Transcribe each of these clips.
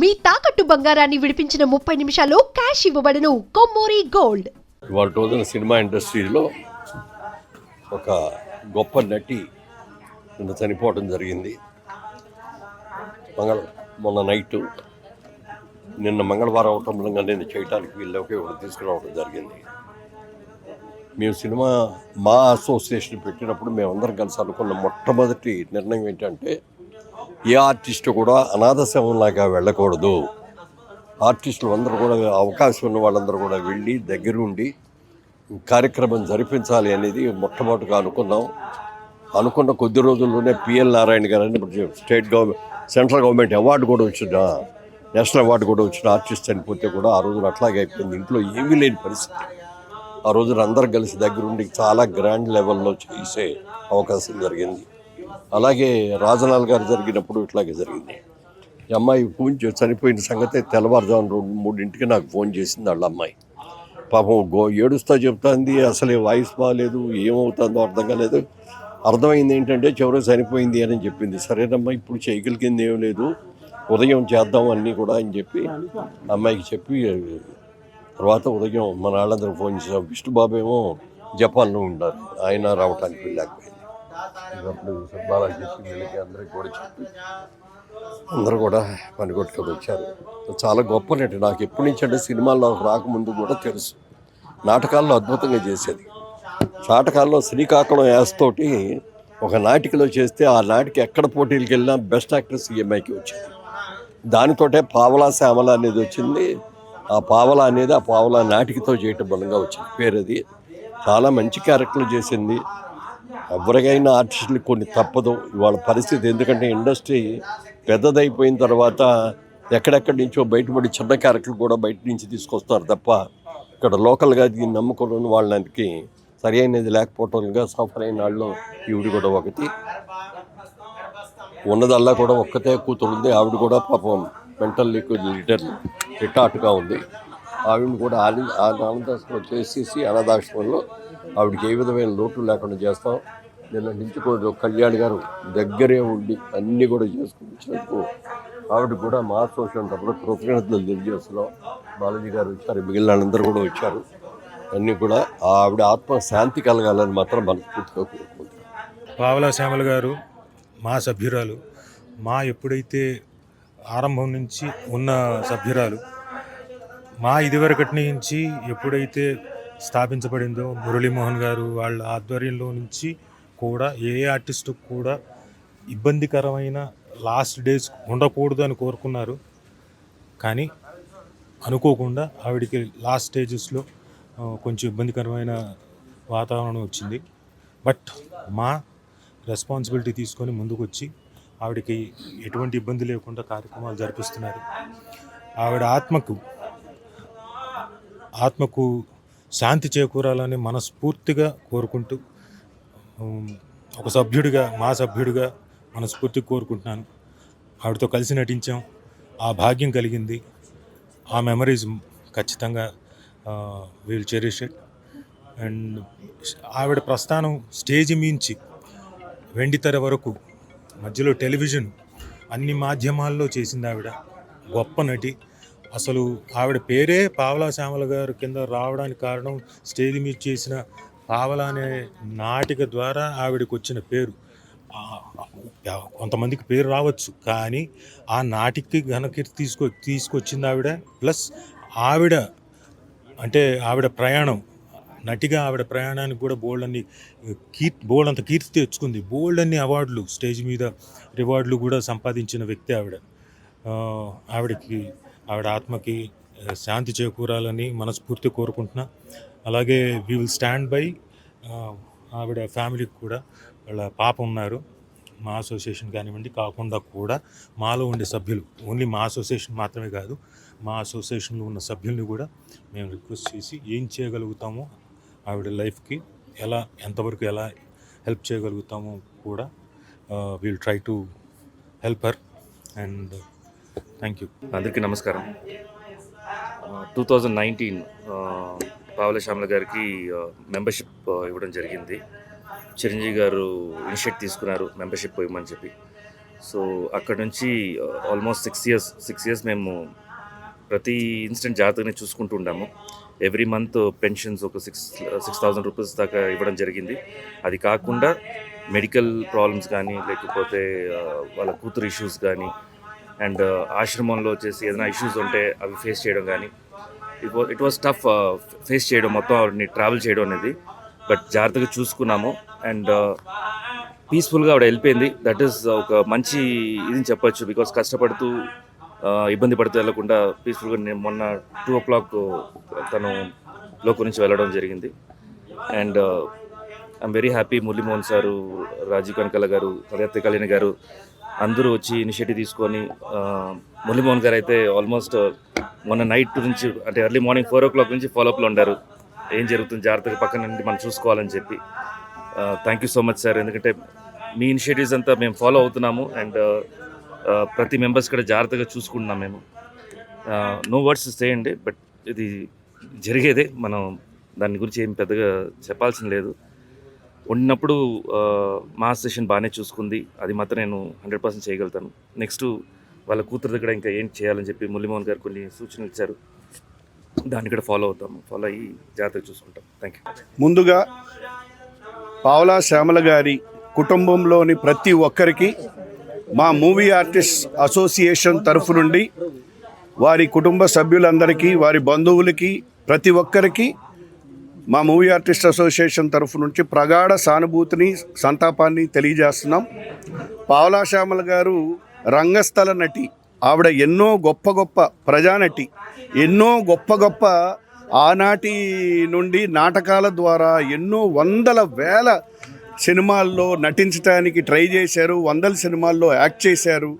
మీ తాకట్టు బంగారాన్ని విడిపించిన 30 నిమిషాల్లో క్యాష్ ఇవ్వబడును. కొమ్మూరి గోల్డ్. ఇవాళ రోజున సినిమా ఇండస్ట్రీలో ఒక గొప్ప నటి నిన్న చనిపోవడం జరిగింది. మొన్న నైటు నిన్న మంగళవారం అవటం మూలంగా నేను చేయడానికి వీళ్ళకి ఒకటి తీసుకురావడం జరిగింది. మేము సినిమా మా అసోసియేషన్ పెట్టినప్పుడు మేమందరం కలిసి అనుకున్న మొట్టమొదటి నిర్ణయం ఏంటంటే ఏ ఆర్టిస్టు కూడా అనాథ శవంలాగా వెళ్ళకూడదు. ఆర్టిస్టులు అందరూ కూడా అవకాశం ఉన్న వాళ్ళందరూ కూడా వెళ్ళి దగ్గరుండి కార్యక్రమం జరిపించాలి అనేది మొట్టమొదటిగా అనుకున్న కొద్ది రోజుల్లోనే పిఎల్ నారాయణ గారు అని సెంట్రల్ గవర్నమెంట్ అవార్డు కూడా వచ్చిన నేషనల్ అవార్డు కూడా వచ్చిన ఆర్టిస్ట్ చనిపోతే కూడా ఆ రోజున అట్లాగే అయిపోయింది. ఇంట్లో ఏమీ లేని పరిస్థితి. ఆ రోజున అందరు కలిసి దగ్గరుండి చాలా గ్రాండ్ లెవెల్లో చేసే అవకాశం జరిగింది. అలాగే రాజనాల్ గారు జరిగినప్పుడు ఇట్లాగే జరిగింది. ఈ అమ్మాయి ఫోన్ చనిపోయిన సంగతి తెల్లవారుజామున 2-3 నాకు ఫోన్ చేసింది వాళ్ళ అమ్మాయి. పాపం ఏడుస్తా చెప్తాంది. అసలు వాయిస్ బాగాలేదు, ఏమవుతుందో అర్థం కాలేదు. అర్థమైంది ఏంటంటే చివరికి చనిపోయింది అని చెప్పింది. సరేనమ్మా, ఇప్పుడు చేయగలిగింది ఏం లేదు, ఉదయం చేద్దాం అన్నీ కూడా అని చెప్పి అమ్మాయికి చెప్పి తర్వాత ఉదయం మన వాళ్ళందరూ ఫోన్ చేసాం. విష్ణుబాబు ఏమో జపాన్లో ఉన్నారు, ఆయన రావటానికి వెళ్ళలేకపోయింది. అప్పుడు బాలాజీ వీళ్ళకి అందరికి కూడా చెప్పి అందరూ కూడా పని కొట్టుకొని వచ్చారు. చాలా గొప్ప నటి. నాకు ఎప్పటి నుంచి అంటే సినిమాల్లో రాకముందు కూడా తెలుసు. నాటకాల్లో అద్భుతంగా చేసేది. నాటకాల్లో శ్రీకాకుళం యాస్తోటి ఒక నాటికలో చేస్తే ఆ నాటిక ఎక్కడ పోటీలకు వెళ్ళినా బెస్ట్ యాక్ట్రెస్ ఈఎంఐకి వచ్చింది. దానితోటే పావలా శ్యామల అనేది వచ్చింది. ఆ పావలా నాటికతో చేయటం బలంగా వచ్చింది పేరు. అది చాలా మంచి క్యారెక్టర్లు చేసింది. ఎవరికైనా ఆర్టిస్టులు కొన్ని తప్పదు ఇవాళ పరిస్థితి. ఎందుకంటే ఇండస్ట్రీ పెద్దదైపోయిన తర్వాత ఎక్కడెక్కడి నుంచో బయటపడి చిన్న క్యారెక్టర్లు కూడా బయట నుంచి తీసుకొస్తారు తప్ప ఇక్కడ లోకల్గా దీన్ని నమ్ముకున్న వాళ్ళకి సరి అయినది లేకపోవటంగా సఫర్ అయిన వాళ్ళు ఈవిడ కూడా ఒకటి. ఉన్నదల్లా కూడా ఒక్కతే కూతురు ఉంది. ఆవిడ కూడా పాపం మెంటల్ రిటార్ట్గా ఉంది. ఆవిడని కూడా అనాథాశ్రమం చేసేసి అనాథాశ్రమంలో ఆవిడకి ఏ విధమైన లోటు లేకుండా చేస్తాం. నిన్న నుంచి కూడా కళ్యాణ్ గారు దగ్గరే ఉండి అన్నీ కూడా చేసుకుని వచ్చినందుకు ఆవిడ కూడా మా అసోసియేషన్ తరపున కృతజ్ఞతలు తెలియజేస్తున్నాం. బాలాజీ గారు వచ్చారు, మిగిలిన వాళ్ళందరూ కూడా వచ్చారు. అన్నీ కూడా ఆవిడ ఆత్మ శాంతి కలగాలని మాత్రం మనస్ఫూర్తిగా కోరుకుంటున్నాం. పావలా శ్యామల గారు మా సభ్యురాలు. మా ఎప్పుడైతే ఆరంభం నుంచి ఉన్న సభ్యురాలు, మా ఇదివరకటి నుంచి ఎప్పుడైతే స్థాపించబడిందో మురళీమోహన్ గారు వాళ్ళ ఆధ్వర్యంలో నుంచి కూడా ఏ ఆర్టిస్టు కూడా ఇబ్బందికరమైన లాస్ట్ డేస్ ఉండకూడదు అని కోరుకున్నారు. కానీ అనుకోకుండా ఆవిడికి లాస్ట్ స్టేజెస్లో కొంచెం ఇబ్బందికరమైన వాతావరణం వచ్చింది. బట్ మా రెస్పాన్సిబిలిటీ తీసుకొని ముందుకు వచ్చి ఆవిడకి ఎటువంటి ఇబ్బంది లేకుండా కార్యక్రమాలు జరిపిస్తున్నారు. ఆవిడ ఆత్మకు శాంతి చేకూరాలని మనస్ఫూర్తిగా కోరుకుంటూ ఒక సభ్యుడిగా, మా సభ్యుడిగా మనస్ఫూర్తిగా కోరుకుంటున్నాను. ఆవిడతో కలిసి నటించాం, ఆ భాగ్యం కలిగింది. ఆ మెమరీస్ ఖచ్చితంగా వీల్ చెరిష్ ఇట్. అండ్ ఆవిడ ప్రస్థానం స్టేజ్ మించి వెండితెర వరకు, మధ్యలో టెలివిజన్, అన్ని మాధ్యమాల్లో చేసింది ఆవిడ. గొప్ప నటి. అసలు ఆవిడ పేరే పావలా శ్యామల గారు కింద రావడానికి కారణం స్టేజ్ మీద చేసిన పావలా అనే నాటిక ద్వారా ఆవిడకి వచ్చిన పేరు. కొంతమందికి పేరు రావచ్చు, కానీ ఆ నాటికి ఘనకీర్తి తీసుకొచ్చింది ఆవిడ. ప్లస్ ఆవిడ ప్రయాణం, నటిగా ఆవిడ ప్రయాణానికి కూడా బోల్డంత కీర్తి తెచ్చుకుంది. బోల్డన్ని అవార్డులు, స్టేజ్ మీద రివార్డులు కూడా సంపాదించిన వ్యక్తి ఆవిడ. ఆవిడ ఆత్మకి శాంతి చేకూరాలని మనస్ఫూర్తి కోరుకుంటున్నా. అలాగే వీ విల్ స్టాండ్ బై ఆవిడ ఫ్యామిలీకి కూడా. వాళ్ళ పాప ఉన్నారు. మా అసోసియేషన్ కానివ్వండి కాకుండా కూడా మాలో ఉండే సభ్యులు, ఓన్లీ మా అసోసియేషన్ మాత్రమే కాదు, మా అసోసియేషన్లో ఉన్న సభ్యుల్ని కూడా మేము రిక్వెస్ట్ చేసి ఏం చేయగలుగుతామో ఆవిడ లైఫ్కి ఎంతవరకు ఎలా హెల్ప్ చేయగలుగుతామో కూడా will try to help her. And thank you. అందరికీ నమస్కారం. 2019 పావలా శ్యామల గారికి మెంబర్షిప్ ఇవ్వడం జరిగింది. చిరంజీవి గారు ఇనిషియేట్ తీసుకున్నారు మెంబర్షిప్ ఇవ్వమని చెప్పి. సో అక్కడ నుంచి ఆల్మోస్ట్ 6 years మేము ప్రతి ఇన్స్టెంట్ జాగ్రత్తగానే చూసుకుంటూ ఉన్నాము. ఎవ్రీ మంత్ పెన్షన్స్ ఒక 6,000 రూపీస్ దాకా ఇవ్వడం జరిగింది. అది కాకుండా మెడికల్ ప్రాబ్లమ్స్ కానీ, లేకపోతే వాళ్ళ కూతురు ఇష్యూస్ కానీ, అండ్ ఆశ్రమంలో వచ్చేసి ఏదైనా ఇష్యూస్ ఉంటే అవి ఫేస్ చేయడం కానీ, ఇట్ వాస్ టఫ్ ఫేస్ చేయడం, మొత్తం ఆవిడని ట్రావెల్ చేయడం అనేది. బట్ జాగ్రత్తగా చూసుకున్నాము అండ్ పీస్ఫుల్గా ఆవిడ వెళ్ళిపోయింది. దట్ ఈస్ ఒక మంచి ఇది చెప్పొచ్చు. బికాస్ కష్టపడుతూ ఇబ్బంది పడుతూ వెళ్ళకుండా పీస్ఫుల్గా మొన్న 2 o'clock తను లోకం నుంచి వెళ్ళడం జరిగింది. And I'm very happy. Murali Mohan sir, Rajeev Kanakala గారు, హరియాత్రి కళ్యాణి గారు అందరూ వచ్చి ఇనిషియేటివ్ తీసుకొని, మురళీమోహన్ గారు అయితే ఆల్మోస్ట్ మొన్న నైట్ నుంచి అంటే ఎర్లీ మార్నింగ్ 4 o'clock నుంచి ఫాలోఅప్లో ఉండారు. ఏం జరుగుతుంది జాగ్రత్తగా పక్కన నుండి మనం చూసుకోవాలని చెప్పి. Thank you so much sir. ఎందుకంటే మీ ఇనిషియేటివ్స్ అంతా మేము ఫాలో అవుతున్నాము అండ్ ప్రతి మెంబర్స్ కూడా జాగ్రత్తగా చూసుకుంటున్నాం మేము. నో వర్డ్స్ చేయండి, బట్ ఇది జరిగేదే. మనం దాని గురించి ఏం పెద్దగా చెప్పాల్సిన లేదు. ఉన్నప్పుడు మా సెషన్ బాగానే చూసుకుంది. అది మాత్రం నేను 100% చేయగలుగుతాను. నెక్స్ట్ వాళ్ళ కూతురు దగ్గర ఇంకా ఏం చేయాలని చెప్పి మురళీమోహన్ గారు కొన్ని సూచనలు ఇచ్చారు. దాన్ని కూడా ఫాలో అయ్యి జాగ్రత్తగా చూసుకుంటాం. Thank you. ముందుగా పావలా శ్యామల గారి కుటుంబంలోని ప్రతి ఒక్కరికి మా మూవీ ఆర్టిస్ట్ అసోసియేషన్ తరఫు నుండి వారి కుటుంబ సభ్యులందరికీ, వారి బంధువులకి, ప్రతి ఒక్కరికి మా మూవీ ఆర్టిస్ట్ అసోసియేషన్ తరఫు నుంచి ప్రగాఢ సానుభూతిని, సంతాపాన్ని తెలియజేస్తున్నాం. పావలా శ్యామల గారు రంగస్థల నటి. ఆవిడ ఎన్నో గొప్ప ప్రజానటి. ఎన్నో గొప్ప ఆనాటి నుండి నాటకాల ద్వారా ఎన్నో వందల వేల సినిమాల్లో నటించడానికి ట్రై చేశారు. వందల సినిమాల్లో యాక్ట్ చేశారు.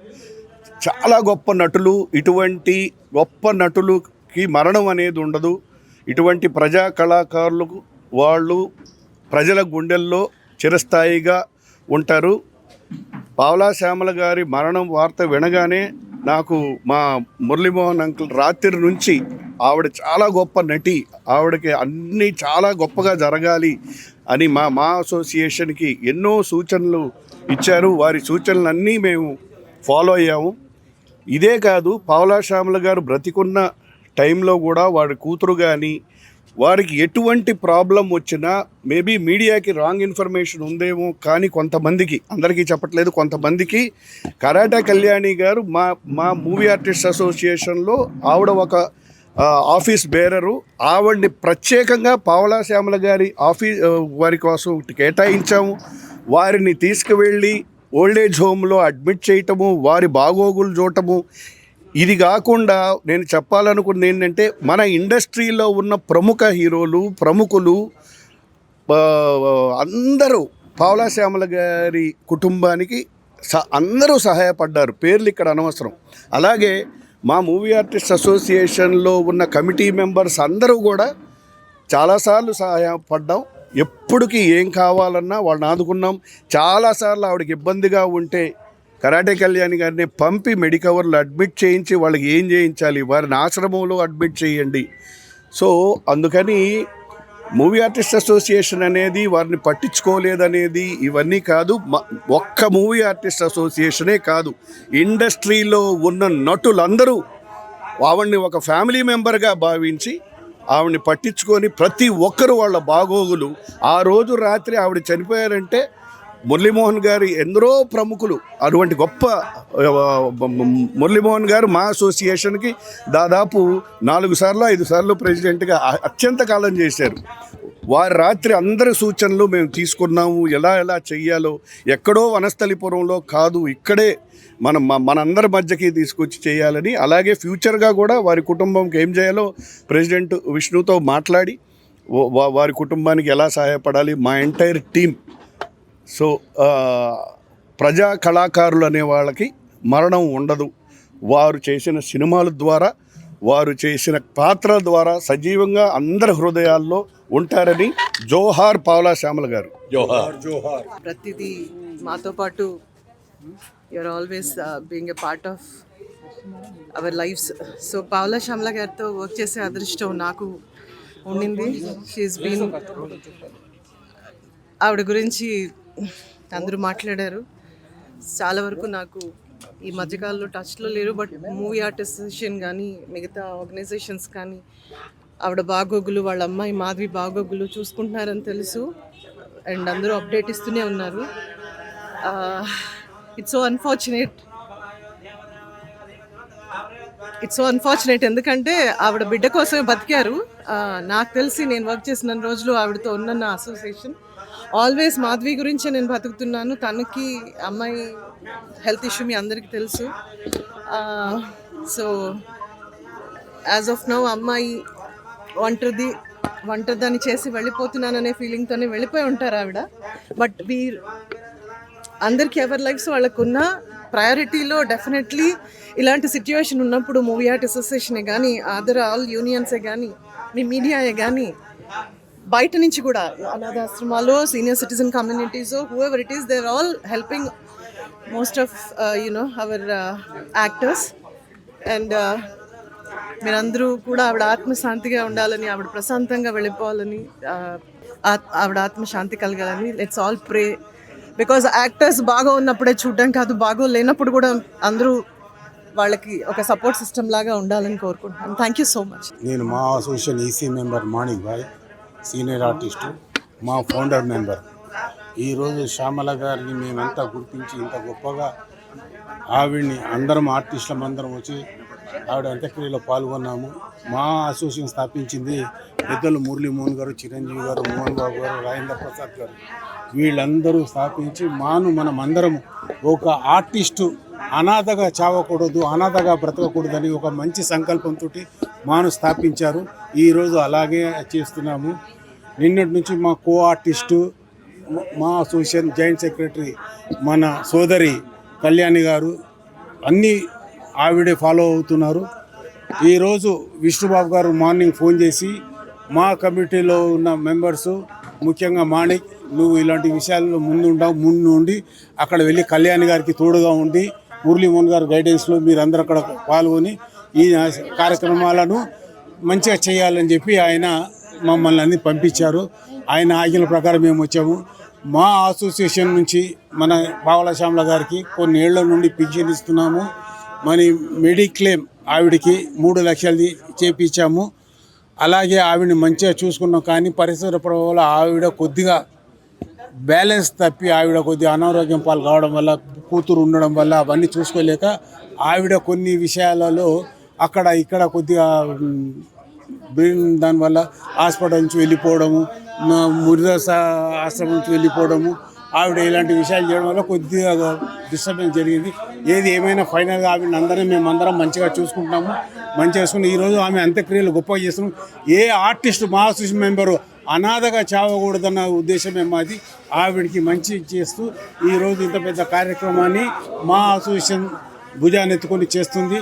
చాలా గొప్ప నటులు. ఇటువంటి గొప్ప నటులకి మరణం అనేది ఉండదు. ఇటువంటి ప్రజా కళాకారులకు వాళ్ళు ప్రజల గుండెల్లో చిరస్థాయిగా ఉంటారు. పావలా శ్యామల గారి మరణం వార్త వినగానే నాకు మా మురళీమోహన్ అంకుల్ రాత్రి నుంచి ఆవిడ చాలా గొప్ప నటి, ఆవిడకి అన్నీ చాలా గొప్పగా జరగాలి అని మా అసోసియేషన్కి ఎన్నో సూచనలు ఇచ్చారు. వారి సూచనలన్నీ మేము ఫాలో అయ్యాము. ఇదే కాదు, పావలా శ్యామల గారు బ్రతికున్న టైంలో కూడా వాడి కూతురు కానీ వారికి ఎటువంటి ప్రాబ్లం వచ్చినా మేబీ మీడియాకి రాంగ్ ఇన్ఫర్మేషన్ ఉందేమో కానీ కొంతమందికి, అందరికీ చెప్పట్లేదు, కొంతమందికి కరాటే కళ్యాణి గారు మా మూవీ ఆర్టిస్ట్ అసోసియేషన్లో ఆవిడ ఒక ఆఫీస్ బేరరు. ఆవిడ్ని ప్రత్యేకంగా పావలా శ్యామల గారి వారి కోసం కేటాయించాము. వారిని తీసుకువెళ్ళి ఓల్డేజ్ హోమ్లో అడ్మిట్ చేయటము, వారి బాగోగులు చూడటము. ఇది కాకుండా నేను చెప్పాలనుకున్నది ఏంటంటే, మన ఇండస్ట్రీలో ఉన్న ప్రముఖ హీరోలు, ప్రముఖులు అందరూ పావలా శ్యామల గారి కుటుంబానికి అందరూ సహాయపడ్డారు. పేర్లు ఇక్కడ అనవసరం. అలాగే మా మూవీ ఆర్టిస్ట్ అసోసియేషన్లో ఉన్న కమిటీ మెంబర్స్ అందరూ కూడా చాలాసార్లు సహాయపడ్డాం. ఎప్పటికీ ఏం కావాలన్నా వాళ్ళని ఆదుకున్నాం. చాలాసార్లు ఆవిడకి ఇబ్బందిగా ఉంటే కరాటే కళ్యాణి గారిని పంపి మెడికవర్లో అడ్మిట్ చేయించి వాళ్ళకి ఏం చేయించాలి, వారిని ఆశ్రమంలో అడ్మిట్ చేయండి. సో అందుకని మూవీ ఆర్టిస్ట్ అసోసియేషన్ అనేది వారిని పట్టించుకోలేదనేది ఇవన్నీ కాదు. ఒక్క మూవీ ఆర్టిస్ట్ అసోసియేషనే కాదు, ఇండస్ట్రీలో ఉన్న నటులందరూ ఆవిడ్ని ఒక ఫ్యామిలీ మెంబర్గా భావించి ఆవిడ్ని పట్టించుకొని ప్రతి ఒక్కరు వాళ్ళ బాగోగులు. ఆ రోజు రాత్రి ఆవిడ చనిపోయారంటే మురళీమోహన్ గారు ఎందరో ప్రముఖులు, అటువంటి గొప్ప మురళీమోహన్ గారు మా అసోసియేషన్కి దాదాపు 4 సార్లు 5 సార్లు ప్రెసిడెంట్గా అత్యంత కాలం చేశారు. వారి రాత్రి అందరి సూచనలు మేము తీసుకున్నాము. ఎలా చెయ్యాలో, ఎక్కడో వనస్థలిపురంలో కాదు, ఇక్కడే మనందరి మధ్యకి తీసుకొచ్చి చేయాలని. అలాగే ఫ్యూచర్గా కూడా వారి కుటుంబంకి ఏం చేయాలో ప్రెసిడెంట్ విష్ణుతో మాట్లాడి వారి కుటుంబానికి ఎలా సహాయపడాలి, మా ఎంటైర్ టీం. సో ప్రజా కళాకారులు అనే వాళ్ళకి మరణం ఉండదు. వారు చేసిన సినిమాల ద్వారా, వారు చేసిన పాత్రల ద్వారా సజీవంగా అందరి హృదయాల్లో ఉంటారని. జోహార్ పావలా శ్యామల గారు. జోహార్. ప్రతిదీ మాతో పాటు you are always being a part of our lifes. So Pavala Shyamala గారితో వర్క్ చేసే అదృష్టం నాకు ఉండింది. షీఈస్ బీన్, ఆవిడ గురించి అందరూ మాట్లాడారు. చాలా వరకు నాకు ఈ మధ్యకాలంలో టచ్లో లేరు, బట్ మూవీ ఆర్టిస్ట్ అసోసియేషన్ కానీ మిగతా ఆర్గనైజేషన్స్ కానీ ఆవిడ బాగోగులు, వాళ్ళ అమ్మాయి మాధవి బాగోగులు చూసుకుంటున్నారని తెలుసు. అండ్ అందరూ అప్డేట్ ఇస్తూనే ఉన్నారు. ఇట్స్ సో అన్ఫార్చునేట్ ఎందుకంటే ఆవిడ బిడ్డ కోసమే బతికారు. నాకు తెలిసి నేను వర్క్ చేసిన రోజులు ఆవిడతో ఉన్న నా అసోసియేషన్ ఆల్వేస్ మాధవి గురించే నేను బతుకుతున్నాను. తనకి అమ్మాయి హెల్త్ ఇష్యూ మీ అందరికీ తెలుసు. సో యాజ్ ఆఫ్ నౌ అమ్మాయి ఒంటరిదాన్ని చేసి వెళ్ళిపోతున్నాననే ఫీలింగ్తోనే వెళ్ళిపోయి ఉంటారు ఆవిడ. బట్ అందరికీ ఎవరి లైఫ్స్ వాళ్ళకున్న ప్రయారిటీలో డెఫినెట్లీ ఇలాంటి సిచ్యువేషన్ ఉన్నప్పుడు మూవీ ఆర్ట్ అసోసియేషనే కానీ అదర్ ఆల్ యూనియన్సే కానీ మీ మీడియాయే కానీ బయట నుంచి కూడా అనాథాశ్రమాలు, senior citizen communities, whoever it is, they are all helping most of our actors. And మీరందరూ కూడా ఆవిడ ఆత్మశాంతిగా ఉండాలని, ఆవిడ ప్రశాంతంగా వెళ్ళిపోవాలని, ఆవిడ ఆత్మశాంతి కలగాలని let's all pray. Because actors బాగా ఉన్నప్పుడే చూడడం కాదు, బాగో లేనప్పుడు కూడా అందరూ వాళ్ళకి ఒక సపోర్ట్ సిస్టమ్ లాగా ఉండాలని కోరుకుంటున్నాను. Thank you so much. నేను మా అసోసియేషన్ ఈసీ మెంబర్ మాణిక్ భాయ్, సీనియర్ ఆర్టిస్టు, మా ఫౌండర్ మెంబర్. ఈరోజు శ్యామల గారిని మేమంతా గుర్తించి ఇంత గొప్పగా ఆవిడ్ని అందరం ఆర్టిస్టులం అందరం వచ్చి ఆవిడ అంత్యక్రియలో పాల్గొన్నాము. మా అసోసియేషన్ స్థాపించింది పెద్దలు మురళీ మోహన్ గారు, చిరంజీవి గారు, మోహన్ బాబు గారు, రాజేంద్ర ప్రసాద్ గారు. వీళ్ళందరూ స్థాపించి మనం అందరం ఒక ఆర్టిస్టు అనాథగా చావకూడదు, అనాథగా బ్రతకకూడదని ఒక మంచి సంకల్పంతో మాను స్థాపించారు. ఈరోజు అలాగే చేస్తున్నాము. నిన్నటి నుంచి మా కో ఆర్టిస్టు, మా అసోసియేషన్ జాయింట్ సెక్రటరీ మన సోదరి కళ్యాణి గారు అన్నీ ఆవిడే ఫాలో అవుతున్నారు. ఈరోజు విష్ణుబాబు గారు మార్నింగ్ ఫోన్ చేసి మా కమిటీలో ఉన్న మెంబర్సు, ముఖ్యంగా మాణిక్, నువ్వు ఇలాంటి విషయాల్లో ముందు ఉండి అక్కడ వెళ్ళి కళ్యాణి గారికి తోడుగా ఉండి మురళీమోహన్ గారు గైడెన్స్లో మీరందరూ అక్కడ పాల్గొని ఈ కార్యక్రమాలను మంచిగా చేయాలని చెప్పి ఆయన మమ్మల్ని అన్ని పంపించారు. ఆయన ఆజ్ఞల ప్రకారం మేము వచ్చాము. మా అసోసియేషన్ నుంచి మన పావలా శ్యామల గారికి కొన్ని ఏళ్ల నుండి పింఛన్ ఇస్తున్నాము. మన మెడిక్లెయిమ్ ఆవిడకి 3 లక్షలది చేపించాము. అలాగే ఆవిడని మంచిగా చూసుకున్నాం. కానీ పరిసర ప్రభావాల ఆవిడ కొద్దిగా బ్యాలెన్స్ తప్పి ఆవిడ కొద్దిగా అనారోగ్యం పాలు కావడం వల్ల, కూతురు ఉండడం వల్ల అవన్నీ చూసుకోలేక ఆవిడ కొన్ని విషయాలలో అక్కడ ఇక్కడ కొద్దిగా దానివల్ల హాస్పిటల్ నుంచి వెళ్ళిపోవడము, మురిదాస ఆశ్రమం నుంచి వెళ్ళిపోవడము, ఆవిడ ఇలాంటి విషయాలు చేయడం వల్ల కొద్దిగా డిస్టర్బెన్స్ జరిగింది. ఏది ఏమైనా ఫైనల్గా ఆవిడని అందరం మేమందరం మంచిగా చూసుకుంటున్నాము. మంచిగా చూసుకుని ఈరోజు ఆమె అంత్యక్రియలు గొప్పగా చేస్తున్నాం. ఏ ఆర్టిస్ట్ మా అసోసియేషన్ మెంబరు అనాథగా చావకూడదన్న ఉద్దేశమే మాది. ఆవిడికి మంచి చేస్తూ ఈరోజు ఇంత పెద్ద కార్యక్రమాన్ని మా అసోసియేషన్ భుజానెత్తుకొని చేస్తుంది.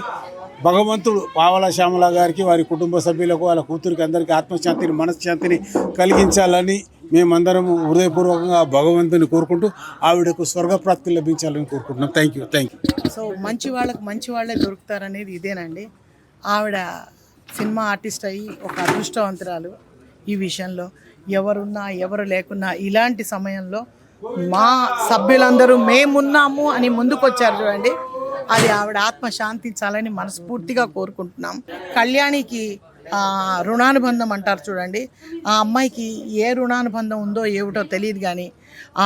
భగవంతుడు పావలా శ్యామల గారికి, వారి కుటుంబ సభ్యులకు, వాళ్ళ కూతురికి అందరికీ ఆత్మశాంతిని, మనశ్శాంతిని కలిగించాలని మేమందరం హృదయపూర్వకంగా భగవంతుని కోరుకుంటూ ఆవిడకు స్వర్గప్రాప్తి లభించాలని కోరుకుంటున్నాం. Thank you. సో మంచి వాళ్ళకు మంచి వాళ్ళే దొరుకుతారనేది ఇదేనండి. ఆవిడ సినిమా ఆర్టిస్ట్ అయ్యి ఒక అదృష్టవంతురాలు. ఈ విషయంలో ఎవరున్నా ఎవరు లేకున్నా ఇలాంటి సమయంలో మా సభ్యులందరూ మేమున్నాము అని ముందుకొచ్చారు చూడండి, అది ఆవిడ ఆత్మ శాంతించాలని మనస్ఫూర్తిగా కోరుకుంటున్నాం. కళ్యాణికి రుణానుబంధం అంటారు చూడండి, ఆ అమ్మాయికి ఏ రుణానుబంధం ఉందో ఏమిటో తెలియదు, కానీ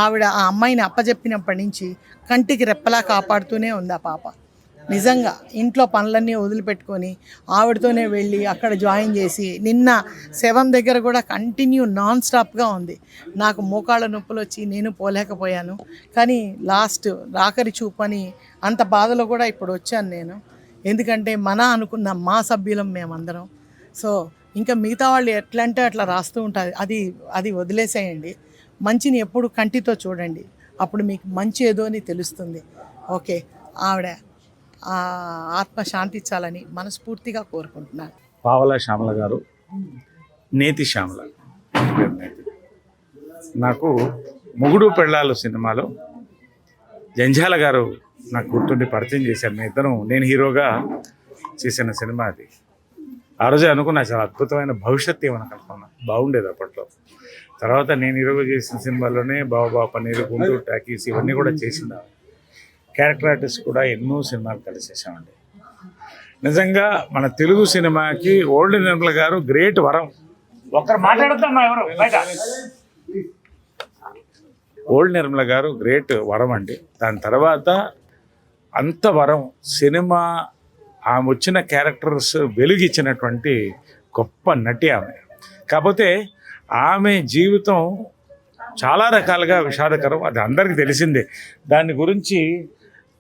ఆవిడ ఆ అమ్మాయిని అప్పచెప్పినప్పటి నుంచి కంటికి రెప్పలా కాపాడుతూనే ఉంది ఆ పాప. నిజంగా ఇంట్లో పనులన్నీ వదిలిపెట్టుకొని ఆవిడతోనే వెళ్ళి అక్కడ జాయిన్ చేసి, నిన్న శవం దగ్గర కూడా కంటిన్యూ నాన్ స్టాప్గా ఉంది. నాకు మోకాళ్ళ నొప్పులు వచ్చి నేను పోలేకపోయాను, కానీ లాస్ట్ ఆఖరి చూపని అంత బాధలో కూడా ఇప్పుడు వచ్చాను నేను. ఎందుకంటే అనుకున్న మా సభ్యులం మేమందరం. సో ఇంకా మిగతా వాళ్ళు ఎట్లా అంటే అట్లా రాస్తూ ఉంటారు, అది వదిలేసేయండి. మంచిని ఎప్పుడు కంటితో చూడండి, అప్పుడు మీకు మంచి ఏదో అని తెలుస్తుంది. ఓకే, ఆవిడ ఆత్మ శాంతించాలని మనస్ఫూర్తిగా కోరుకుంటున్నాను. పావలా శ్యామల గారు, నేతి శ్యామల, నాకు మొగుడు పెళ్ళాలు సినిమాలో జంజాల గారు నాకు గుర్తుండి పరిచయం చేశారు. మీ ఇద్దరం, నేను హీరోగా చేసిన సినిమా అది. ఆ రోజే అనుకున్నా చాలా అద్భుతమైన భవిష్యత్తు ఏమని అనుకున్నా, బాగుండేది అప్పట్లో. తర్వాత నేను హీరోగా చేసిన సినిమాలోనే బాబా పన్నీరు, గుంటూరు టాకీస్ ఇవన్నీ కూడా చేసిందా. క్యారెక్టర్ ఆర్టిస్ట్ కూడా ఎన్నో సినిమాలు కలిసి చేసామండి. నిజంగా మన తెలుగు సినిమాకి ఓల్డ్ నిర్మల గారు గ్రేట్ వరం. ఒక్కరు మాట్లాడుతాం ఎవరు బయట. ఓల్డ్ నిర్మల గారు గ్రేట్ వరం అండి. దాని తర్వాత అంత వరం సినిమా ఆమె వచ్చిన క్యారెక్టర్స్ వెలుగిచ్చినటువంటి గొప్ప నటి ఆమె. కాకపోతే ఆమె జీవితం చాలా రకాలుగా విషాదకరం, అది అందరికీ తెలిసిందే. దాని గురించి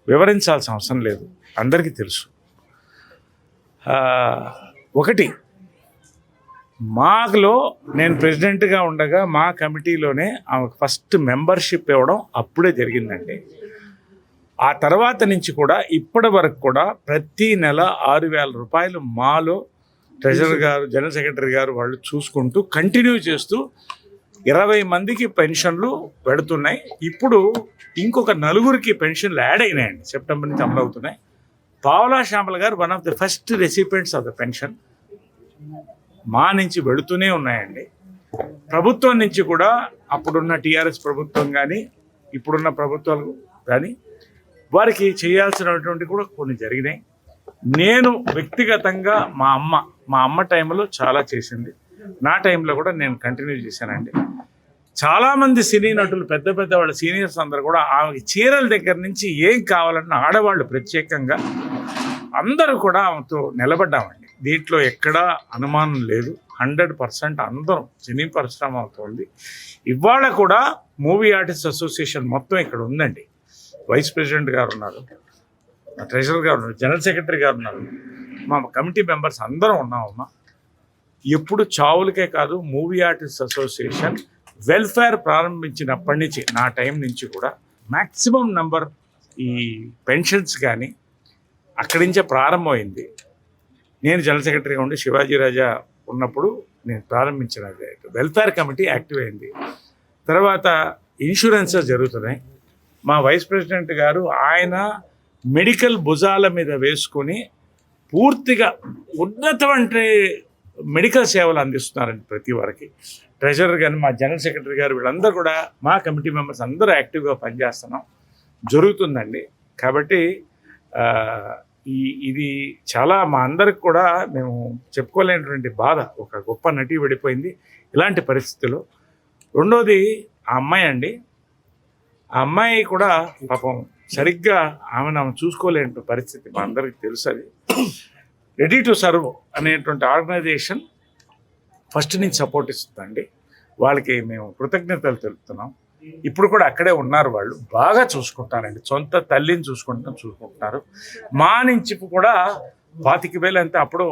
వివరించాల్సిన అవసరం లేదు, అందరికీ తెలుసు. ఒకటి, మాలో నేను ప్రెసిడెంట్గా ఉండగా మా కమిటీలోనే ఆమెకు ఫస్ట్ మెంబర్షిప్ ఇవ్వడం అప్పుడే జరిగిందండి. ఆ తర్వాత నుంచి కూడా ఇప్పటి వరకు కూడా ప్రతి నెల 6,000 రూపాయలు మాలో ట్రెజరర్ గారు, జనరల్ సెక్రటరీ గారు వాళ్ళు చూసుకుంటూ కంటిన్యూ చేస్తూ 20 మందికి పెన్షన్లు పెడుతున్నాయి. ఇప్పుడు ఇంకొక 4 పెన్షన్లు యాడ్ అయినాయండి, సెప్టెంబర్ నుంచి అమలు అవుతున్నాయి. Pavala Syamala garu one of the first recipients of the pension మా నుంచి వెళుతూనే ఉన్నాయండి. ప్రభుత్వం నుంచి కూడా అప్పుడున్న టీఆర్ఎస్ ప్రభుత్వం కానీ ఇప్పుడున్న ప్రభుత్వాలు కానీ వారికి చేయాల్సినటువంటి కూడా కొన్ని జరిగినాయి. నేను వ్యక్తిగతంగా మా అమ్మ టైంలో చాలా చేసింది, నా టైంలో కూడా నేను కంటిన్యూ చేశానండి. చాలామంది సినీ నటులు పెద్ద పెద్ద వాళ్ళ సీనియర్స్ అందరూ కూడా ఆమెకి చీరల దగ్గర నుంచి ఏం కావాలన్న ఆడవాళ్ళు ప్రత్యేకంగా అందరూ కూడా ఆమెతో నిలబడ్డామండి. దీంట్లో ఎక్కడా అనుమానం లేదు, 100% అందరం సినీ పరిశ్రమ అవుతుంది. ఇవాళ కూడా మూవీ ఆర్టిస్ట్ అసోసియేషన్ మొత్తం ఇక్కడ ఉందండి. వైస్ ప్రెసిడెంట్ గారు ఉన్నారు, ట్రెజరర్ గారు ఉన్నారు, జనరల్ సెక్రటరీ గారు ఉన్నారు, మా కమిటీ మెంబర్స్ అందరం ఉన్నామమ్మా. ఎప్పుడు చావులకే కాదు, మూవీ ఆర్టిస్ట్ అసోసియేషన్ వెల్ఫేర్ ప్రారంభించినప్పటి నుంచి నా టైం నుంచి కూడా మ్యాక్సిమం నంబర్ ఈ పెన్షన్స్ కానీ అక్కడి నుంచే ప్రారంభమైంది. నేను జనరల్ సెక్రటరీగా ఉండి శివాజీ రాజా ఉన్నప్పుడు నేను ప్రారంభించిన వెల్ఫేర్ కమిటీ యాక్టివ్ అయింది. తర్వాత ఇన్సూరెన్సెస్ జరుగుతున్నాయి. మా వైస్ ప్రెసిడెంట్ గారు ఆయన మెడికల్ భుజాల మీద వేసుకొని పూర్తిగా ఉన్నతమైన మెడికల్ సేవలు అందిస్తున్నారండి ప్రతి వారికి. ట్రెజరర్ కానీ మా జనరల్ సెక్రటరీ గారు వీళ్ళందరూ కూడా మా కమిటీ మెంబర్స్ అందరూ యాక్టివ్గా పనిచేస్తున్నాం జరుగుతుందండి. కాబట్టి ఇది చాలా మా అందరికి కూడా మేము చెప్పుకోలేనటువంటి బాధ. ఒక గొప్ప నటి విడిపోయింది ఇలాంటి పరిస్థితుల్లో. రెండోది ఆ అమ్మాయి అండి, ఆ అమ్మాయి కూడా పాపం సరిగ్గా ఆమె చూసుకోలేని పరిస్థితి మా అందరికీ తెలుసు. అది రెడీ టు సర్వ్ అనేటువంటి ఆర్గనైజేషన్ ఫస్ట్ నుంచి సపోర్ట్ ఇస్తుందండి. వాళ్ళకి మేము కృతజ్ఞతలు తెలుపుతున్నాం. ఇప్పుడు కూడా అక్కడే ఉన్నారు, వాళ్ళు బాగా చూసుకుంటారండి, సొంత తల్లిని చూసుకుంటున్నారు. మా నుంచి కూడా 25,000 అంతే అప్పుడు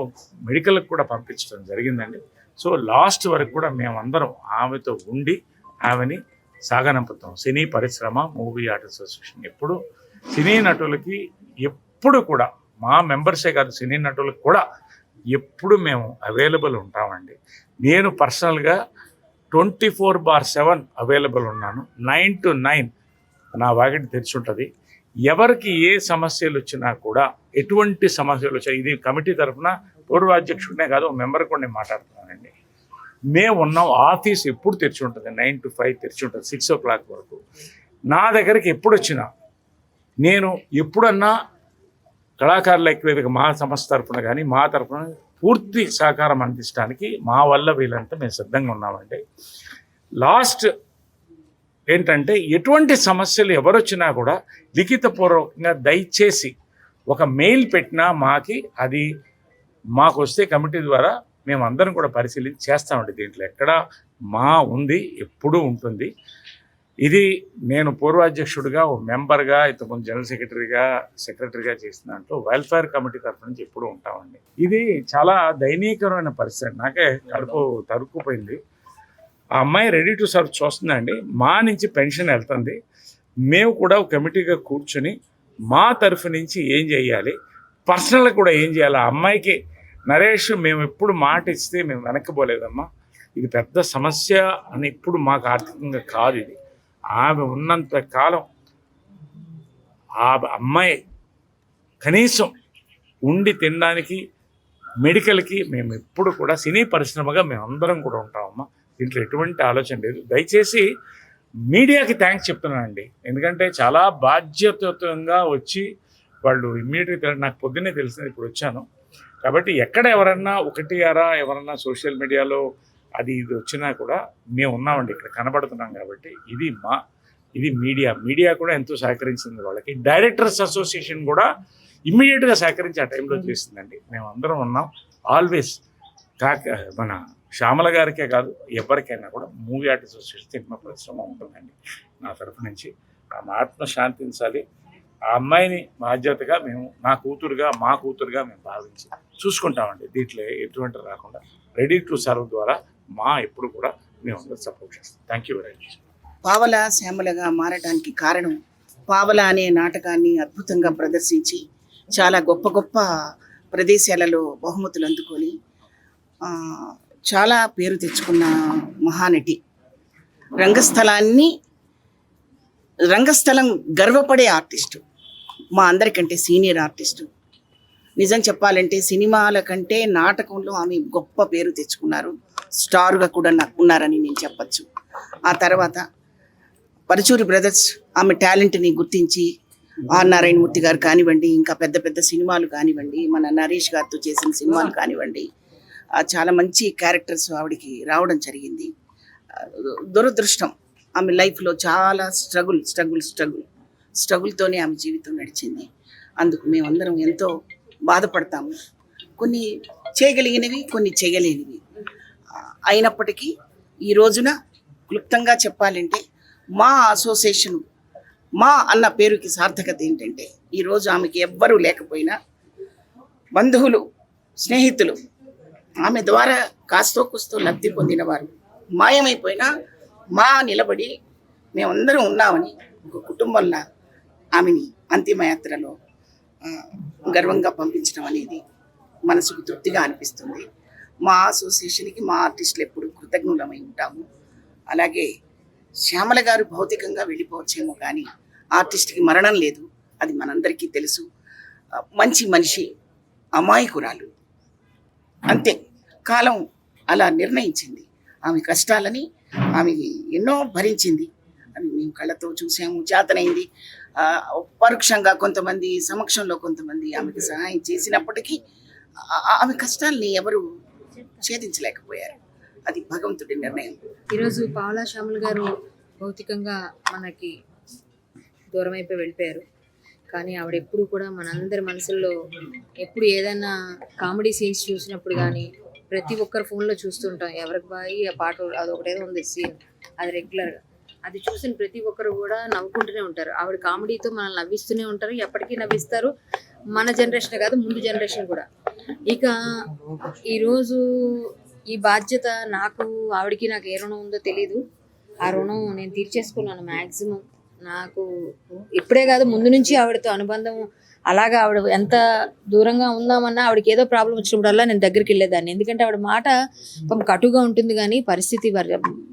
మెడికల్కి కూడా పంపించడం జరిగిందండి. సో లాస్ట్ వరకు కూడా మేమందరం ఆమెతో ఉండి ఆమెని సాగనంపుతాం. సినీ పరిశ్రమ, మూవీ ఆర్టిస్ట్ అసోసియేషన్ ఎప్పుడు సినీ నటులకి ఎప్పుడు కూడా మా మెంబర్సే కాదు, సినీ నటులకు కూడా ఎప్పుడు మేము అవైలబుల్ ఉంటామండి. నేను పర్సనల్గా 24/7 అవైలబుల్ ఉన్నాను. 9 to 9 నా వాకిటి తెరిచి ఉంటుంది. ఎవరికి ఏ సమస్యలు వచ్చినా కూడా, ఎటువంటి సమస్యలు వచ్చినా, ఇది కమిటీ తరఫున పూర్వాధ్యక్షుడినే కాదు మెంబర్ కూడా నేను మాట్లాడుతున్నానండి. మేము ఉన్నాం, ఆఫీస్ ఎప్పుడు తెరిచి ఉంటుంది, 9 to 5 తెరిచి ఉంటుంది, 6 o'clock వరకు. నా దగ్గరికి ఎప్పుడు వచ్చినా నేను ఎప్పుడన్నా కళాకారుల ఐక్యవేదిక మా సంస్థ తరఫున కానీ మా తరఫున పూర్తి సహకారం అందించడానికి మా వల్ల వీళ్ళంతా మేము సిద్ధంగా ఉన్నామండి. లాస్ట్ ఏంటంటే ఎటువంటి సమస్యలు ఎవరొచ్చినా కూడా లిఖితపూర్వకంగా దయచేసి ఒక మెయిల్ పెట్టినా అది మాకు వస్తే కమిటీ ద్వారా మేము అందరం కూడా పరిశీలించి చేస్తామండి. దీంట్లో ఎక్కడ మా ఉంది ఎప్పుడూ ఉంటుంది. ఇది నేను పూర్వాధ్యక్షుడిగా, ఓ మెంబర్గా, ఇంతకుముందు జనరల్ సెక్రటరీగా చేసిన దాంట్లో వెల్ఫేర్ కమిటీ తరఫు నుంచి ఎప్పుడూ ఉంటామండి. ఇది చాలా దయనీయకరమైన పరిస్థితి. నాకే కడుపు తరుక్కుపోయింది. ఆ అమ్మాయి రెడీ టు సర్వ్ చూస్తుందండి, మా నుంచి పెన్షన్ వెళ్తుంది. మేము కూడా ఒక కమిటీగా కూర్చొని మా తరఫు నుంచి ఏం చేయాలి, పర్సనల్గా కూడా ఏం చేయాలి. ఆ అమ్మాయికి నరేష్ మేము ఎప్పుడు మాట ఇస్తే మేము వెనక్కిపోలేదమ్మా, ఇది పెద్ద సమస్య అని ఇప్పుడు మాకు ఆర్థికంగా కాదు, ఇది ఆమె ఉన్నంత కాలం ఆ అమ్మాయి కనీసం ఉండి తినడానికి, మెడికల్కి మేము ఎప్పుడు కూడా సినీ పరిశ్రమగా మేమందరం కూడా ఉంటామమ్మా. దీంట్లో ఎటువంటి ఆలోచన లేదు. దయచేసి మీడియాకి థ్యాంక్స్ చెప్తున్నానండి. ఎందుకంటే చాలా బాధ్యతయుతంగా వచ్చి వాళ్ళు ఇమ్మీడియట్గా నాకు పొద్దున్నే తెలిసింది, ఇప్పుడు వచ్చాను కాబట్టి ఎక్కడ ఎవరన్నా ఒకటి అరా ఎవరన్నా సోషల్ మీడియాలో అది ఇది వచ్చినా కూడా మేము ఉన్నామండి, ఇక్కడ కనబడుతున్నాం. కాబట్టి ఇది మీడియా కూడా ఎంతో సహకరించింది వాళ్ళకి. డైరెక్టర్స్ అసోసియేషన్ కూడా ఇమ్మీడియట్గా సహకరించి ఆ టైంలో చేసిందండి. మేము అందరం ఉన్నాం ఆల్వేస్. మన శ్యామల గారికే కాదు ఎవరికైనా కూడా మూవీ ఆర్టిస్ట్ అసోసియేషన్ సినిమా పరిశ్రమ ఉంటుందండి. నా తరఫు నుంచి ఆమె ఆత్మ శాంతించాలి. ఆ అమ్మాయిని బాధ్యతగా మేము మా కూతురుగా మేము భావించి చూసుకుంటామండి. దీంట్లో ఎటువంటి రాకుండా రెడీ టు సర్వ్ ద్వారా ఎప్పుడు కూడా మేము అందరూ సపోర్ట్ చేస్తాం. Thank you very much. Pavala శ్యామలగా మారడానికి కారణం పావల అనే నాటకాన్ని అద్భుతంగా ప్రదర్శించి చాలా గొప్ప గొప్ప ప్రదేశాలలో బహుమతులు అందుకొని చాలా పేరు తెచ్చుకున్న మహానటి. రంగస్థలం గర్వపడే ఆర్టిస్టు, మా అందరికంటే సీనియర్ ఆర్టిస్టు. నిజం చెప్పాలంటే సినిమాల కంటే నాటకంలో ఆమె గొప్ప పేరు తెచ్చుకున్నారు. స్టార్గా కూడా ఉన్నారని నేను చెప్పచ్చు. ఆ తర్వాత పరుచూరి బ్రదర్స్ ఆమె టాలెంట్ని గుర్తించి ఆర్ నారాయణమూర్తి గారు కానివ్వండి, ఇంకా పెద్ద పెద్ద సినిమాలు కానివ్వండి, మన నరేష్ గారితో చేసిన సినిమాలు కానివ్వండి, చాలా మంచి క్యారెక్టర్స్ ఆవిడికి రావడం జరిగింది. దురదృష్టం ఆమె లైఫ్లో చాలా స్ట్రగుల్తోనే ఆమె జీవితం నడిచింది. అందుకు మేమందరం ఎంతో బాధపడతాము. కొన్ని చేయగలిగినవి, కొన్ని చేయలేనివి. అయినప్పటికీ ఈ రోజున క్లుప్తంగా చెప్పాలంటే మా అసోసియేషన్ అన్న పేరుకి సార్థకత ఏంటంటే ఈరోజు ఆమెకి ఎవ్వరూ లేకపోయినా బంధువులు, స్నేహితులు, ఆమె ద్వారా కాస్తో కూస్తో లబ్ధి పొందిన వారు మాయమైపోయినా నిలబడి మేమందరం ఉన్నామని ఒక కుటుంబంలో ఆమెని అంతిమయాత్రలో గర్వంగా పంపించడం అనేది మనసుకు తృప్తిగా అనిపిస్తుంది. మా అసోసియేషన్కి మా ఆర్టిస్టులు ఎప్పుడు కృతజ్ఞులమై ఉంటాము. అలాగే శ్యామల గారు భౌతికంగా వెళ్ళిపోవచ్చేమో కానీ ఆర్టిస్ట్కి మరణం లేదు, అది మనందరికీ తెలుసు. మంచి మనిషి, అమాయకురాలు, అంతే. కాలం అలా నిర్ణయించింది. ఆమె కష్టాలని ఆమె ఎన్నో భరించింది. అని మేము కళ్ళతో చూసాము, చేతనైంది. పరోక్షంగా కొంతమంది, సమక్షంలో కొంతమంది ఆమెకు సహాయం చేసినప్పటికీ ఆమె కష్టాలని ఎవరు ఛేదించలేకపోయారు. అది భగవంతుడి నిర్ణయం. ఈరోజు పావలా శ్యామల గారు భౌతికంగా మనకి దూరం అయిపోయి వెళ్ళిపోయారు. కానీ ఆవిడ ఎప్పుడు కూడా మనందరి మనసుల్లో ఎప్పుడు ఏదైనా కామెడీ సీన్స్ చూసినప్పుడు కానీ ప్రతి ఒక్కరు ఫోన్లో చూస్తుంటాం. ఎవరికి బాయి ఆ పాట అదొకటేదో ఉంది సీన్, అది రెగ్యులర్గా అది చూసిన ప్రతి ఒక్కరు కూడా నవ్వుకుంటూనే ఉంటారు. ఆవిడ కామెడీతో మనల్ని నవ్విస్తూనే ఉంటారు, ఎప్పటికీ నవ్విస్తారు. మన జనరేషన్ కాదు, ముందు జనరేషన్ కూడా. ఇక ఈరోజు ఈ బాధ్యత ఆవిడకి నాకు ఏ రుణం ఉందో తెలీదు. ఆ రుణం నేను తీర్చేసుకున్నాను మ్యాక్సిమం. నాకు ఇప్పుడే కాదు, ముందు నుంచి ఆవిడతో అనుబంధం. అలాగా ఆవిడ ఎంత దూరంగా ఉందామన్నా ఆవిడకి ఏదో ప్రాబ్లం వచ్చినప్పుడల్లా నేను దగ్గరికి వెళ్ళేదాన్ని. ఎందుకంటే ఆవిడ మాట కటుగా ఉంటుంది కానీ పరిస్థితి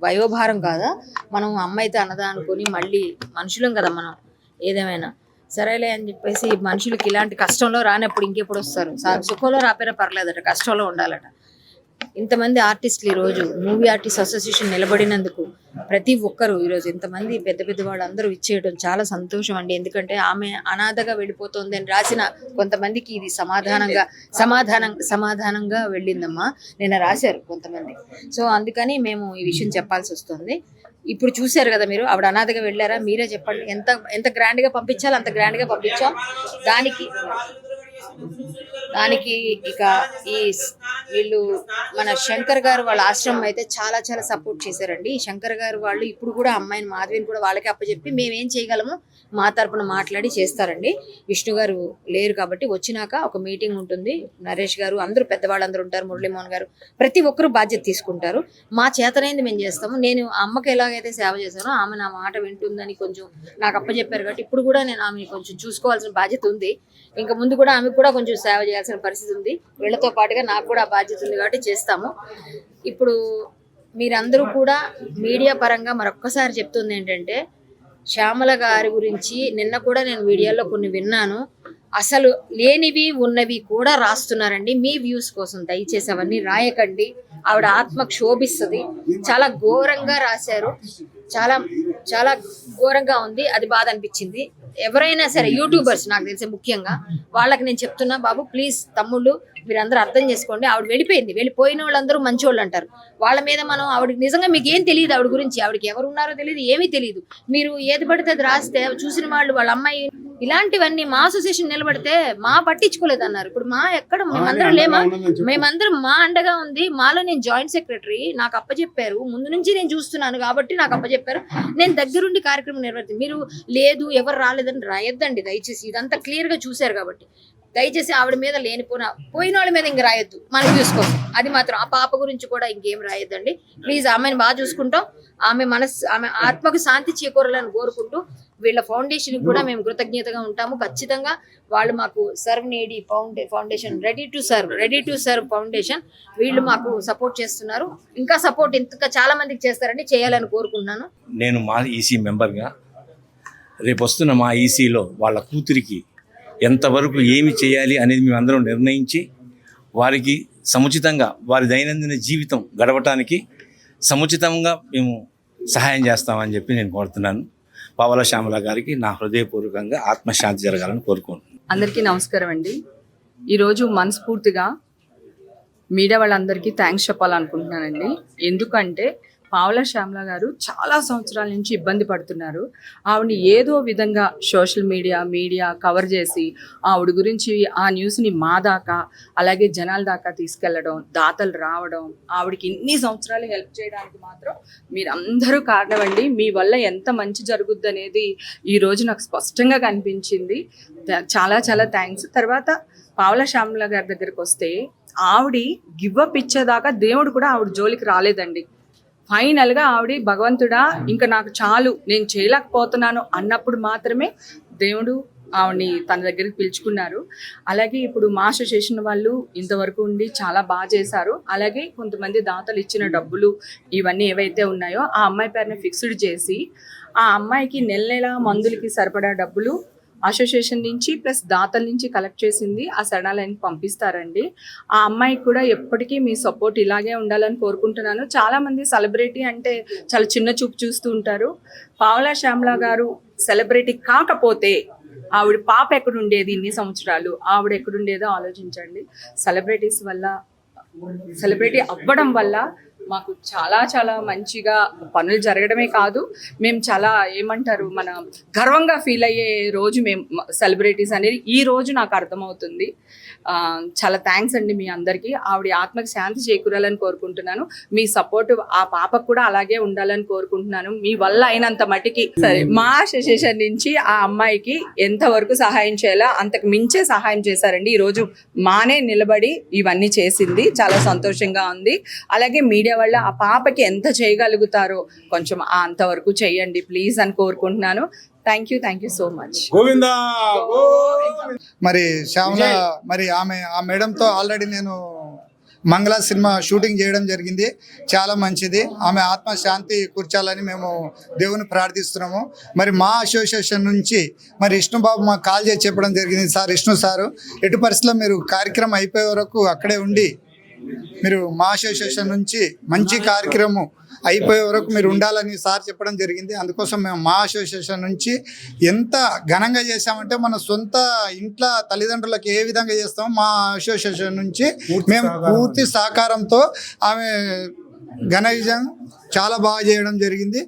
వయోభారం కాదా. మనం అమ్మాయితో అన్నదా అనుకుని మళ్ళీ మనుషులం కదా మనం, ఏదేమైనా సరేలే అని చెప్పేసి మనుషులకి ఇలాంటి కష్టంలో రానప్పుడు ఇంకెప్పుడు వస్తారు. సుఖంలో రాపోయినా పర్లేదట, కష్టంలో ఉండాలట. ఇంతమంది ఆర్టిస్టులు ఈరోజు మూవీ ఆర్టిస్ట్ అసోసియేషన్ నిలబడినందుకు ప్రతి ఒక్కరు ఈరోజు ఇంతమంది పెద్ద పెద్ద వాళ్ళు అందరూ ఇచ్చేయడం చాలా సంతోషం అండి. ఎందుకంటే ఆమె అనాథగా వెళ్ళిపోతుంది అని రాసిన కొంతమందికి ఇది సమాధానంగా వెళ్ళిందమ్మా నిన్న రాశారు కొంతమంది. సో అందుకని మేము ఈ విషయం చెప్పాల్సి వస్తుంది. ఇప్పుడు చూశారు కదా మీరు, ఆవిడ అనాథగా వెళ్ళారా? మీరే చెప్పండి. ఎంత గ్రాండ్గా పంపించాలో అంత గ్రాండ్గా పంపించాం. దానికి ఇక వీళ్ళు మన శంకర్ గారు వాళ్ళ ఆశ్రమం అయితే చాలా చాలా సపోర్ట్ చేశారండి. శంకర్ గారు వాళ్ళు ఇప్పుడు కూడా అమ్మాయిని మాధవిని కూడా వాళ్ళకి అప్పచెప్పి మేమేం చేయగలమో మా తరపున మాట్లాడి చేస్తారండి. విష్ణు గారు లేరు కాబట్టి వచ్చినాక ఒక మీటింగ్ ఉంటుంది. నరేష్ గారు అందరూ పెద్దవాళ్ళందరూ ఉంటారు, మురళీమోహన్ గారు, ప్రతి ఒక్కరు బాధ్యత తీసుకుంటారు. మా చేతనైంది మేము చేస్తాము. నేను అమ్మకి ఎలాగైతే సేవ చేశానో ఆమె నా మాట వింటుందని కొంచెం నాకు అప్పచెప్పారు కాబట్టి ఇప్పుడు కూడా నేను ఆమెను కొంచెం చూసుకోవాల్సిన బాధ్యత ఉంది. ఇంకా ముందు కూడా ఆమెకు కూడా కొంచెం సేవ చేయాల్సిన పరిస్థితి ఉంది. వీళ్ళతో పాటుగా నాకు కూడా ఆ బాధ్యత ఉంది కాబట్టి చేస్తాము. ఇప్పుడు మీరందరూ కూడా మీడియా పరంగా మరొక్కసారి చెప్తుంది ఏంటంటే, శ్యామల గారి గురించి నిన్న కూడా నేను వీడియోలో కొన్ని విన్నాను. అసలు లేనివి ఉన్నవి కూడా రాస్తున్నారండి మీ వ్యూస్ కోసం. దయచేసి అవన్నీ రాయకండి, ఆవిడ ఆత్మ క్షోభిస్తుంది. చాలా ఘోరంగా రాశారు. చాలా చాలా ఘోరంగా ఉంది. అది బాధ అనిపించింది. ఎవరైనా సరే యూట్యూబర్స్ నాకు తెలిసి ముఖ్యంగా వాళ్ళకి నేను చెప్తున్నా, బాబు ప్లీజ్ తమ్ముళ్ళు మీరందరూ అర్థం చేసుకోండి. ఆవిడ వెళ్ళిపోయింది, వెళ్ళిపోయిన వాళ్ళందరూ మంచోళ్ళు అంటారు. వాళ్ళ మీద మనం ఆవిడకి నిజంగా మీకు ఏం తెలియదు, ఆవిడ గురించి ఆవిడకి ఎవరు ఉన్నారో తెలియదు, ఏమీ తెలియదు. మీరు ఏది పడితే అది రాస్తే చూసిన వాళ్ళు వాళ్ళ అమ్మాయి ఇలాంటివన్నీ మా అసోసియేషన్ నిలబడితే మా పట్టించుకోలేదు అన్నారు. ఇప్పుడు మా ఎక్కడ మేమందరం లేమా? మేమందరం మా అండగా ఉంది. మాలో నేను జాయింట్ సెక్రటరీ, నాకు అప్పచెప్పారు. ముందు నుంచి నేను చూస్తున్నాను కాబట్టి నాకు అప్పచెప్పారు. నేను దగ్గరుండి కార్యక్రమం నిర్వర్తి. మీరు లేదు ఎవరు రాలేదని రాయొద్దండి దయచేసి. ఇదంతా క్లియర్ గా చూశారు కాబట్టి దయచేసి ఆవిడ మీద పోయిన వాళ్ళ మీద ఇంక రాయొద్దు. మనం చూసుకోవచ్చు. అది మాత్రం ఆ పాప గురించి కూడా ఇంకేం రాయొద్దండి ప్లీజ్. ఆమెను బాగా చూసుకుంటాం. ఆమె ఆత్మకు శాంతి చేకూరాలని కోరుకుంటూ వీళ్ళ ఫౌండేషన్ కూడా మేము కృతజ్ఞతగా ఉంటాము. ఖచ్చితంగా వాళ్ళు మాకు serve needy foundation ready to serve foundation వీళ్ళు మాకు సపోర్ట్ చేస్తున్నారు. ఇంకా సపోర్ట్ ఇంకా చాలా మందికి చేస్తారని చేయాలని కోరుకుంటున్నాను. నేను మా ఈసీ మెంబర్గా రేపు వస్తున్న మా ఈసీలో వాళ్ళ కూతురికి ఎంతవరకు ఏమి చేయాలి అనేది మేమందరం నిర్ణయించి వారికి సముచితంగా వారి దైనందిన జీవితం గడవటానికి సముచితంగా మేము సహాయం చేస్తామని చెప్పి నేను కోరుతున్నాను. పావలా శ్యామల గారికి నా హృదయపూర్వకంగా ఆత్మశాంతి జరగాలని కోరుకుంటున్నాను. అందరికీ నమస్కారం అండి. ఈరోజు మనస్ఫూర్తిగా మీడియా వాళ్ళందరికీ థ్యాంక్స్ చెప్పాలనుకుంటున్నానండి. ఎందుకంటే పావలా శ్యామల గారు చాలా సంవత్సరాల నుంచి ఇబ్బంది పడుతున్నారు. ఆవిడని ఏదో విధంగా సోషల్ మీడియా కవర్ చేసి ఆవిడ గురించి ఆ న్యూస్ని మా దాకా అలాగే జనాల దాకా తీసుకెళ్లడం, దాతలు రావడం, ఆవిడకి ఇన్ని సంవత్సరాలు హెల్ప్ చేయడానికి మాత్రం మీరు అందరూ కారణమండి. మీ వల్ల ఎంత మంచి జరుగుద్ది అనేది ఈరోజు నాకు స్పష్టంగా కనిపించింది. చాలా చాలా థ్యాంక్స్. తర్వాత పావలా శ్యామల గారి దగ్గరికి వస్తే ఆవిడ గివ్అప్ ఇచ్చేదాకా దేవుడు కూడా ఆవిడ జోలికి రాలేదండి. ఫైనల్గా ఆవిడ భగవంతుడా ఇంకా నాకు చాలు, నేను చేయలేకపోతున్నాను అన్నప్పుడు మాత్రమే దేవుడు ఆవిడని తన దగ్గరికి పిలుచుకున్నారు. అలాగే ఇప్పుడు మా అసోసియేషన్ వాళ్ళు ఇంతవరకు ఉండి చాలా బాగా చేశారు. అలాగే కొంతమంది దాతలు ఇచ్చిన డబ్బులు ఇవన్నీ ఏవైతే ఉన్నాయో ఆ అమ్మాయి పేరుని ఫిక్స్డ్ చేసి ఆ అమ్మాయికి నెల మందులకి సరిపడా డబ్బులు అసోసియేషన్ నుంచి ప్లస్ దాతల నుంచి కలెక్ట్ చేసింది ఆ సడాలైన్కి పంపిస్తారండి. ఆ అమ్మాయికి కూడా ఎప్పటికీ మీ సపోర్ట్ ఇలాగే ఉండాలని కోరుకుంటున్నాను. చాలామంది సెలబ్రిటీ అంటే చాలా చిన్న చూపు చూస్తూ ఉంటారు. పావలా శ్యామల గారు సెలబ్రిటీ కాకపోతే ఆవిడ పాప ఎక్కడుండేది ఇన్ని సంవత్సరాలు, ఆవిడ ఎక్కడుండేదో ఆలోచించండి. సెలబ్రిటీ అవ్వడం వల్ల మాకు చాలా చాలా మంచిగా పనులు జరగడమే కాదు, మేము చాలా మన గర్వంగా ఫీల్ అయ్యే రోజు మేము సెలబ్రిటీస్ అనేది ఈ రోజు నాకు అర్థమవుతుంది. చాలా థ్యాంక్స్ అండి మీ అందరికీ. ఆవిడ ఆత్మకి శాంతి చేకూరాలని కోరుకుంటున్నాను. మీ సపోర్ట్ ఆ పాపకు కూడా అలాగే ఉండాలని కోరుకుంటున్నాను. మీ వల్ల అయినంత మటుకి సరే మా అసోసియేషన్ నుంచి ఆ అమ్మాయికి ఎంతవరకు సహాయం చేయాలో అంతకు మించే సహాయం చేశారండి. ఈరోజు మానే నిలబడి ఇవన్నీ చేసింది, చాలా సంతోషంగా ఉంది. అలాగే మీడియా వల్ల ఆ పాపకి ఎంత చేయగలుగుతారో కొంచెం అంతవరకు చేయండి ప్లీజ్ అని కోరుకుంటున్నాను. Thank you so much. మరి శ్యామల ఆ మేడంతో ఆల్రెడీ నేను మంగళ సినిమా షూటింగ్ చేయడం జరిగింది. చాలా మంచిది. ఆమె ఆత్మ శాంతి కూర్చాలని మేము దేవుని ప్రార్థిస్తున్నాము. మరి మా అసోసియేషన్ నుంచి విష్ణుబాబు మాకు కాల్ చేసి చెప్పడం జరిగింది, సార్ విష్ణు సారు ఎటు పరిస్థితుల్లో మీరు కార్యక్రమం అయిపోయే వరకు అక్కడే ఉండి మీరు మా అసోసియేషన్ నుంచి మంచి కార్యక్రమం అయిపోయే వరకు మీరు ఉండాలని సార్ చెప్పడం జరిగింది. అందుకోసం మేము మా అసోసియేషన్ నుంచి ఎంత ఘనంగా చేసామంటే మన సొంత ఇంట్లో తల్లిదండ్రులకు ఏ విధంగా చేస్తామో మా అసోసియేషన్ నుంచి మేము పూర్తి సహకారంతో ఆమె ఘన విజయం చాలా బాగా చేయడం జరిగింది.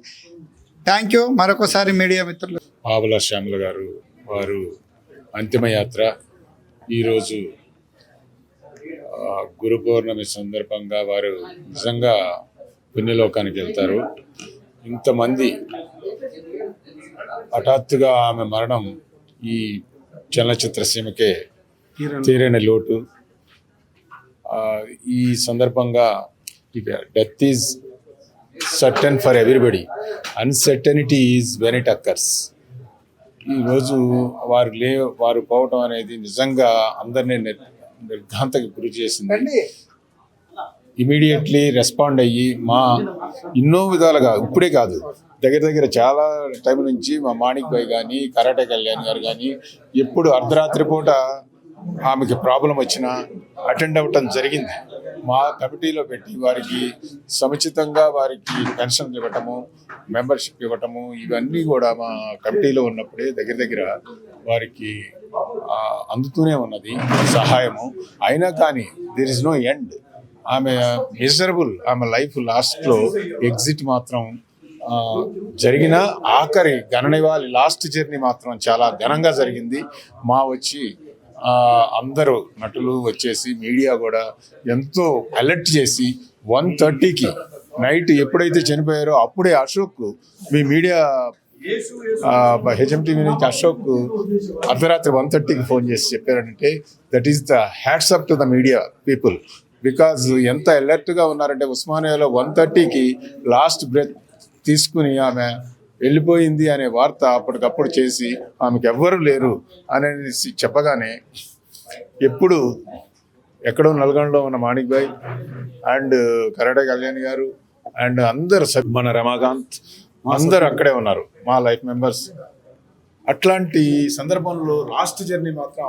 Thank you. మరొకసారి మీడియా మిత్రులు. పావలా శ్యామల గారు వారు అంతిమయాత్ర ఈరోజు గురు పౌర్ణమి సందర్భంగా వారు నిజంగా పుణ్యలోకానికి వెళ్తారు. ఇంతమంది హఠాత్తుగా ఆమె మరణం ఈ చలనచిత్ర సీమకే తీరని లోటు. ఈ సందర్భంగా death is certain for everybody, uncertainty is when it occurs. ఈరోజు వారు పోవటం అనేది నిజంగా అందరినీ నిర్ఘాంతకి గురి చేసింది. ఇమీడియట్లీ రెస్పాండ్ అయ్యి ఎన్నో విధాలుగా ఇప్పుడే కాదు దగ్గర చాలా టైం నుంచి మా మాణిక్ భాయ్ కానీ కరాటే కళ్యాణ్ గారు కానీ ఎప్పుడు అర్ధరాత్రి పూట ఆమెకి ప్రాబ్లం వచ్చినా అటెండ్ అవ్వటం జరిగింది. మా కమిటీలో పెట్టి వారికి సముచితంగా వారికి పెన్షన్లు ఇవ్వటము, మెంబర్షిప్ ఇవ్వటము ఇవన్నీ కూడా మా కమిటీలో ఉన్నప్పుడే దగ్గర దగ్గర వారికి అందుతూనే ఉన్నది సహాయము. అయినా కానీ దేర్ ఇస్ నో ఎండ్. ఆమె మిజరబుల్, ఆమె లైఫ్ లాస్ట్లో ఎగ్జిట్ మాత్రం జరిగిన ఆఖరి గణనివాళి లాస్ట్ జర్నీ మాత్రం చాలా ఘనంగా జరిగింది. వచ్చి అందరూ నటులు వచ్చేసి మీడియా కూడా ఎంతో అలర్ట్ చేసి 1:30కి నైట్ ఎప్పుడైతే చనిపోయారో అప్పుడే అశోక్, మీ మీడియా హెచ్ఎంటీవీ నుంచి అశోక్ అర్ధరాత్రి 1:30కి ఫోన్ చేసి చెప్పారంటే that is the hats up to the media people. Because ఎంత అలర్ట్గా ఉన్నారంటే ఉస్మానియాలో 1:30కి లాస్ట్ బ్రెత్ తీసుకుని ఆమె వెళ్ళిపోయింది అనే వార్త అప్పటికప్పుడు చేసి ఆమెకు ఎవ్వరూ లేరు అనేసి చెప్పగానే ఎప్పుడు ఎక్కడో నల్గొండలో ఉన్న మాణిక్ భాయ్ అండ్ కరాటే కళ్యాణ్ గారు అండ్ అందరు మన రమాకాంత్ అందరు అక్కడే ఉన్నారు, మా లైఫ్ మెంబర్స్. అట్లాంటి సందర్భంలో లాస్ట్ జర్నీ మాత్రం